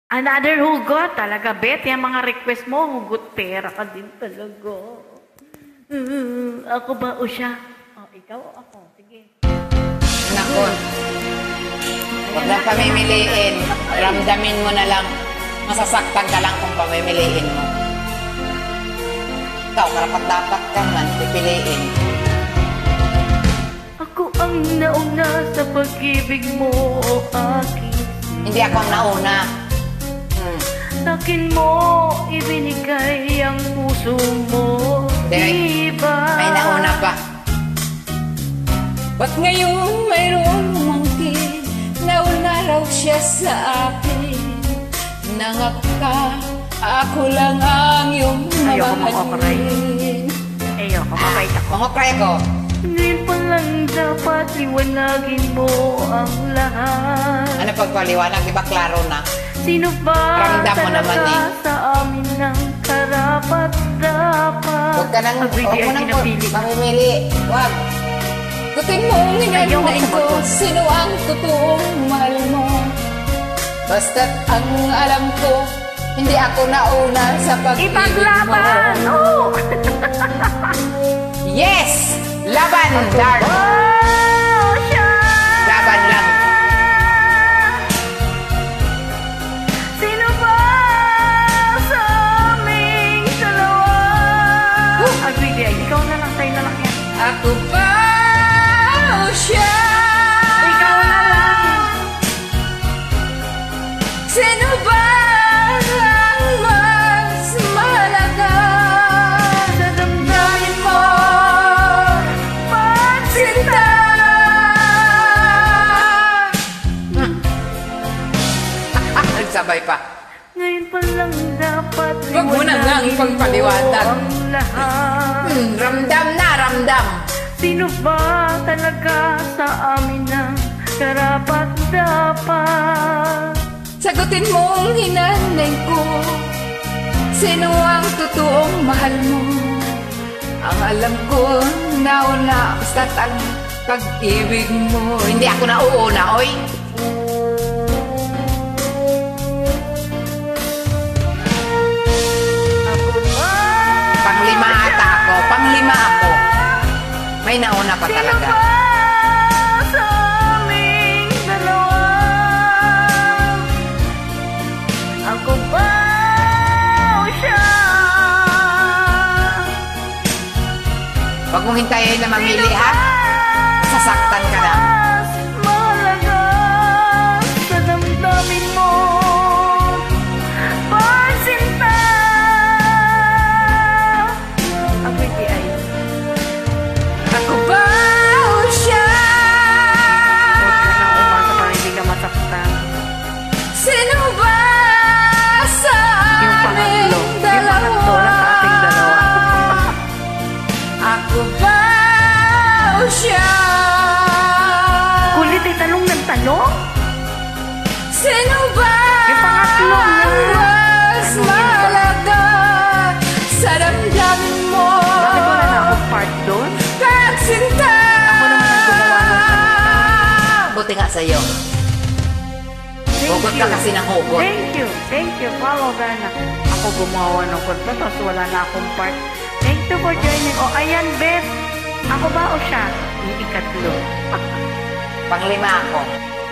Another hugot talaga, Bet. Yung mga request mo, hugot pera ka din talaga. Ako ba o siya? Oh, ikaw o ako? Sige. Naku. Huwag lang pamimiliin. Ramdamin mo na lang. Masasaktan ka lang kung pamimiliin mo. Ikaw, karapat-dapat ka man, pipiliin. Ako ang nauna sa pag-ibig mo, o akin. Hindi ako ang nauna. Akin mo, ibinigay ang puso mo. Diba? May nauna pa. Ba't ngayon mayroong umangkin? Nauna raw siya sa akin. Nangaka, ako lang ang iyong mamahalin. Ayoko, mabait ako. Mangokray ako. Ngayon pa lang dapat liwanagin mo ang lahat. Ano pagpaliwanag? Diba klaro na? Sino ba Ramdam mo naman talaga eh. sa amin ng karapat-dapat? Huwag ka nang, huwag mo nang mamimili. Huwag. Gutin mo ang hinanain ko. Sino ang totoong mahal mo? Basta't ang alam ko, hindi ako nauna sa pag-ibig mo. Ipaglaban! Oh! Yes! Laban, Dark! Oh, siya! Laban lang. Sino ba sa aming dalawa? Agree, di. Ikaw na lang, tayo na lang yan. Ako ba o siya? Ikaw na lang. Sino ba ang mas mahalaga? Sa damdamin mo, Pagsinta! Nagsabay pa. ngayon pa lang dapat Huwag mo na nga ang pagpaliwanag. ang lahat. Ramdam na, ramdam. Sino ba talaga sa amin ang karapat-dapat? Sagutin mo ang hinanay ko. Sino ang totoong mahal mo? Ang alam ko, nauna basta't ang pag-ibig mo. Hindi ako nauuna, oy. Ako ba? Panglima ata ako, panglima ako. May nauna pa talaga. Sino ba sa aming dalawa? Ako ba o siya? Huwag mong hintayin na mamili, ha? Sasaktan ka lang. Mas mahalaga sa damdamin mo, pagsinta. Ako hindi ay. Ako ba o siya? Huwag ka nang umasa para hindi ka masaktan. Sino ba sa Yung pangatlo. aming Yung pangatlo lang sa ating dalawa. Ako ba o siya? Kulit ay tanong ng tanong? Sino ba Yung pangatlo na. ang mas Ano yun ba? mahalaga sa damdamin mo? Bakit wala na akong part doon? Pagsinta! Ako naman ang gumawa ng kanta. Buti nga sa'yo. Hugot ka kasi ng hugot. Thank you. Follow na. Ako gumawa ng kanta, tapos wala na akong part. Thank you for joining. O, ayan, Beth. Ako ba o siya? Yung ikatlo. Panglima ako.